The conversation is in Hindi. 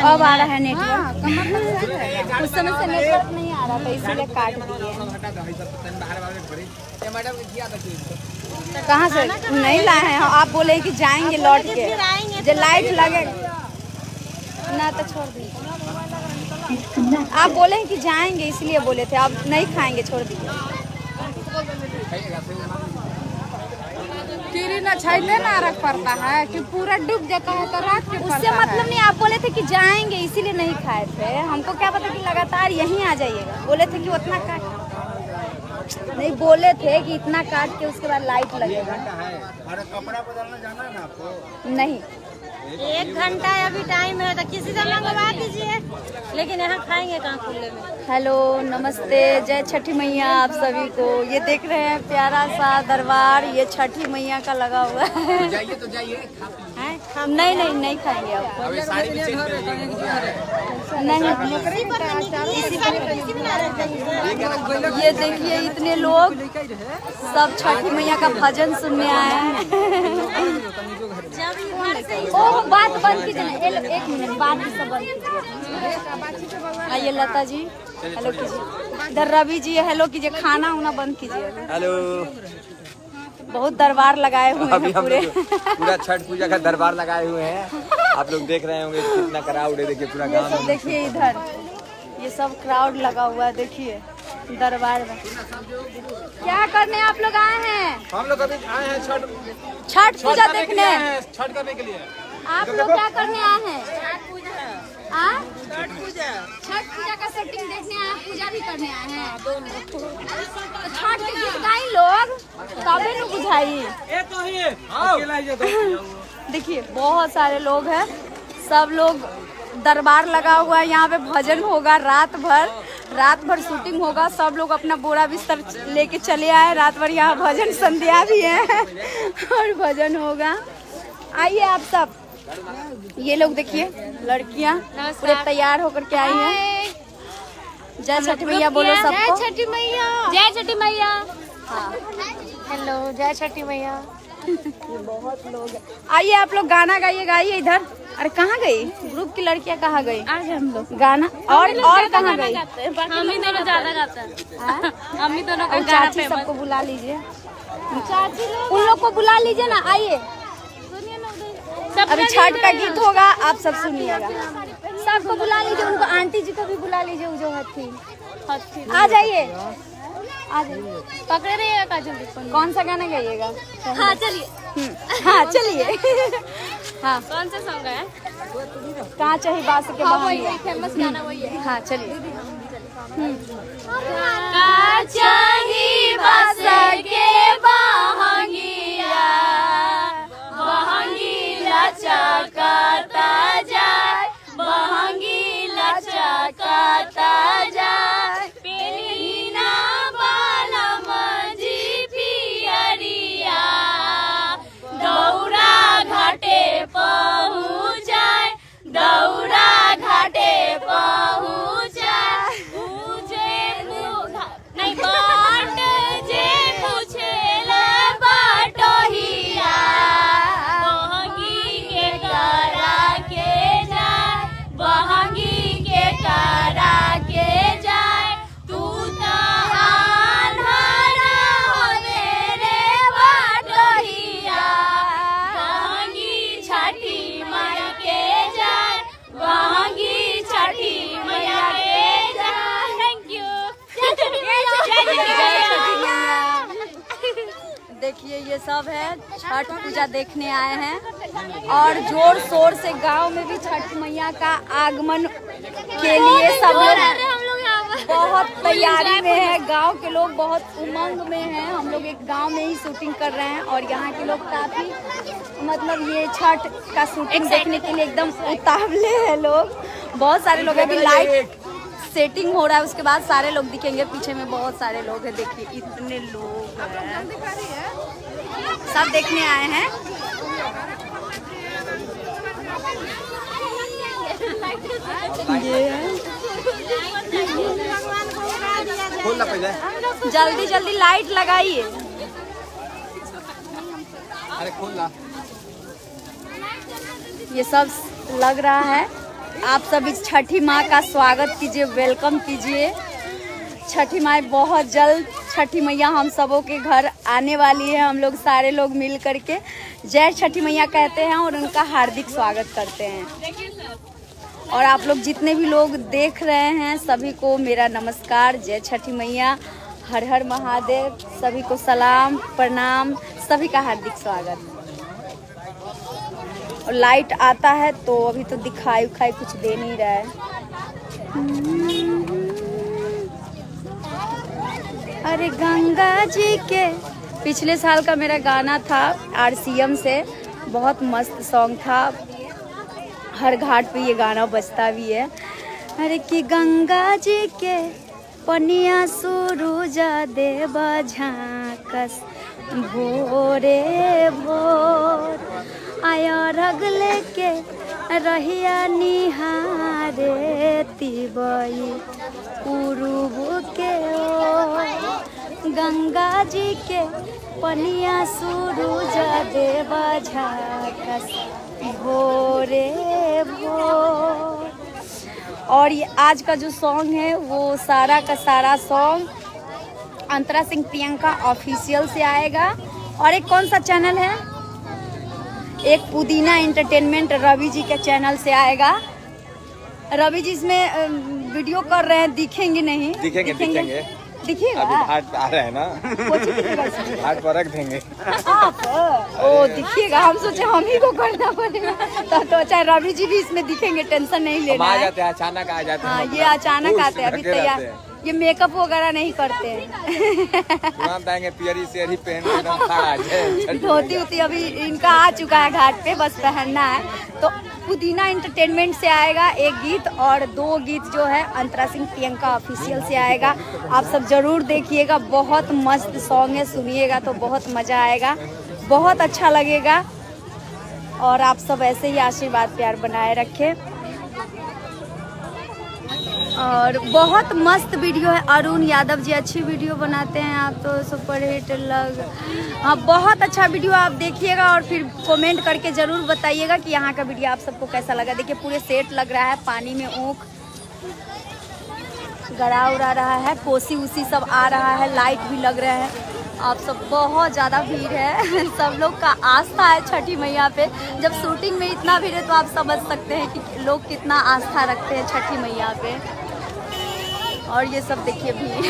अब आ रहा है नेटवर्क। उस समय से नेटवर्क नहीं आ रहा था इसीलिए काट दिए। कहाँ से नहीं लाए हैं? आप बोले कि जाएंगे लौट के, जो लाइट लगे ना तो छोड़ दीजिए। आप बोले हैं कि जाएंगे इसलिए बोले थे, आप नहीं खाएंगे, छोड़ दीजिए। ना छैले ना रख पड़ता है कि पूरा डूब जाता है तो रात के उससे मतलब नहीं, आप बोले थे कि जाएंगे इसीलिए नहीं खाए थे। हमको क्या पता कि लगातार यहीं आ जाइएगा। बोले थे कि उतना काट नहीं, बोले थे कि इतना काट के उसके बाद लाइट लगेगा। कपड़ा बदलना जाना है ना आपको? नहीं, 1 घंटा अभी टाइम है तो किसी से मंगवा दीजिए, लेकिन यहाँ खाएंगे कहाँ खुले में। हेलो, नमस्ते, जय छठी मैया आप सभी को। ये देख रहे हैं प्यारा सा दरबार, ये छठी मैया का लगा हुआ है। जाइए तो जाइए। नहीं नहीं नहीं खाएंगे आप। नहीं, ये देखिए इतने लोग सब छठी मैया का भजन सुनने आए हैं। ओह, बात बंद कीजिए ना, 1 मिनट, बात सब बंद कीजिए। आइए लता जी, हेलो कीजिए। इधर रवि जी, हेलो कीजिए। खाना उना बंद कीजिए। हेलो। बहुत दरबार लगाए हुए हैं पूरे। पूरा छठ पूजा का दरबार लगाए हुए हैं। आप लोग देख रहे होंगे कितना क्राउड है। देखिए पूरा गांव सब देखिए इधर, ये सब क्राउड लगा हुआ है। देखिए दरबार में क्या करने आप लोग आए हैं? हम लोग अभी आए हैं छठ पूजा देखने। छठ करने के लिए। आप लोग क्या करने आए हैं? छठ पूजा का सेटिंग देखने आए, पूजा भी करने आए हैं। छठ के गीत गाई लोग, तबे न बुझाई। देखिए बहुत सारे लोग हैं, सब लोग दरबार लगा हुआ है। यहाँ पे भजन होगा रात भर शूटिंग होगा। सब लोग अपना बोरा बिस्तर लेके चले आए। रात भर यहाँ भजन संध्या भी है और भजन होगा। आइए आप सब। ये लोग देखिए, लड़कियाँ पूरे तैयार होकर के आई हैं। जय छठी मैया बोलो सबको। जय छठी मैया, जय छठी मैया। हाँ, हेलो, जय छठी मैया। बहुत लोग आइए, आप लोग गाना गाइए इधर। अरे कहाँ गई ग्रुप की लड़कियाँ? कहाँ गई? आज हम लोग गाना और कहाँ गई? हम ही दोनों ज्यादा गाते हैं। हम ही दोनों और चाची सबको बुला लीजिए। उन लोग को बुला लीजिए ना, आइए। अभी छठ का गीत होगा, आप सब सुनिएगा। सबको बुला लीजिए, उनको आंटी जी को भी बुला लीजिए, जो हथी। आ जाइए, आ जाइए। पकड़े रहिएगा काजल। कौन सा गाना गाइएगा? हाँ चलिए। हाँ चलिए। हाँ, कौन सा सॉन्ग है? कहाँ चाहिए बास के हाँ, वही फेमस गाना वही है। हाँ चलिए। चकाता जाए, बहंगी लचकाता जाए, पेलीना बालम जी पियरिया, दौरा घाटे पहुँच जाए, दौरा घाटे पहुँच जाए। नहीं बाट जे पूछेला बाटोहिया, बहंगी के करा के जाए, बहंगी के करा के जाए। तू तो आन्हरा होवे रे बाटोहिया, बहंगी छठी मैया के जाए, बहंगी छठी मैया के जाए। Thank you. देखिए ये सब है, छठ पूजा देखने आए हैं और जोर शोर से गांव में भी छठ मैया का आगमन के लिए सब लोग बहुत तैयारी में है। गांव के लोग बहुत उमंग में हैं। हम लोग एक गांव में ही शूटिंग कर रहे हैं और यहाँ के लोग काफी मतलब ये छठ का शूटिंग देखने के लिए एकदम उतावले हैं लोग। बहुत सारे लोग अभी लाइट सेटिंग हो रहा है, उसके बाद सारे लोग दिखेंगे। पीछे में बहुत सारे लोग हैं, देखिए इतने लोग हैं, सब देखने आए हैं। जल्दी जल्दी लाइट लगाइए। अरे खोल ला। ये सब लग रहा है। आप सब इस छठी माँ का स्वागत कीजिए, वेलकम कीजिए। छठी माँ बहुत जल्द, छठी मैया हम सबों के घर आने वाली है। हम लोग सारे लोग मिल करके जय छठी मैया कहते हैं और उनका हार्दिक स्वागत करते हैं। और आप लोग जितने भी लोग देख रहे हैं सभी को मेरा नमस्कार, जय छठी मैया, हर हर महादेव। सभी को सलाम प्रणाम, सभी का हार्दिक स्वागत। और लाइट आता है तो अभी तो दिखाई उखाई कुछ दे नहीं रहा है। अरे गंगा जी के, पिछले साल का मेरा गाना था RCM से, बहुत मस्त सॉन्ग था। हर घाट पे ये गाना बजता भी है। अरे कि गंगा जी के पनिया सूरज देव झांकस भोरे भोर, आया रग लेके रहिया निहारे तिबई पूर्व के ओर। गंगा जी के पनिया सूरज देव झांकस भोरे भोर। और ये आज का जो सॉन्ग है वो सारा का सारा सॉन्ग अंतरा सिंह प्रियंका ऑफिशियल से आएगा। और एक कौन सा चैनल है, एक पुदीना एंटरटेनमेंट रवि जी के चैनल से आएगा। रवि जी इसमें वीडियो कर रहे हैं, दिखेंगे नहीं? दिखेंगे। दिखिएगा, अभी घाट पे आ रहे हैं ना, घाट पर रख देंगे आप। ओ दिखिएगा, हम सोचे हम ही को करना पड़ेगा। तो चाहे रवि जी भी इसमें दिखेंगे, टेंशन नहीं लेना आ है। जाते हैं, अचानक आ जाते हैं। हाँ, ये अचानक आते हैं, अभी तैयार, ये मेकअप वगैरह नहीं करते हैं। पियरी सेरी पहन के एकदम खड़ा है। धोती उती अभी इनका आ चुका है घाट पे, बस पहनना है। तो पुदीना एंटरटेनमेंट से आएगा एक गीत, और 2 गीत जो है अंतरा सिंह प्रियंका ऑफिशियल से आएगा। आप सब जरूर देखिएगा, बहुत मस्त सॉन्ग है, सुनिएगा तो बहुत मज़ा आएगा, बहुत अच्छा लगेगा। और आप सब ऐसे ही आशीर्वाद प्यार बनाए रखें। और बहुत मस्त वीडियो है, अरुण यादव जी अच्छी वीडियो बनाते हैं, आप तो सुपर हिट हाँ बहुत अच्छा वीडियो आप देखिएगा। और फिर कमेंट करके ज़रूर बताइएगा कि यहाँ का वीडियो आप सबको कैसा लगा। देखिए पूरे सेट लग रहा है, पानी में ऊँख गड़ा उड़ा रहा है, कोसी उसी सब आ रहा है, लाइट भी लग रहा है। आप सब बहुत ज़्यादा भीड़ है, सब लोग का आस्था है छठी मैया पे। जब शूटिंग में इतना भीड़ है तो आप समझ सकते हैं कि लोग कितना आस्था रखते हैं छठी मैया पे। और ये सब देखिए भीड़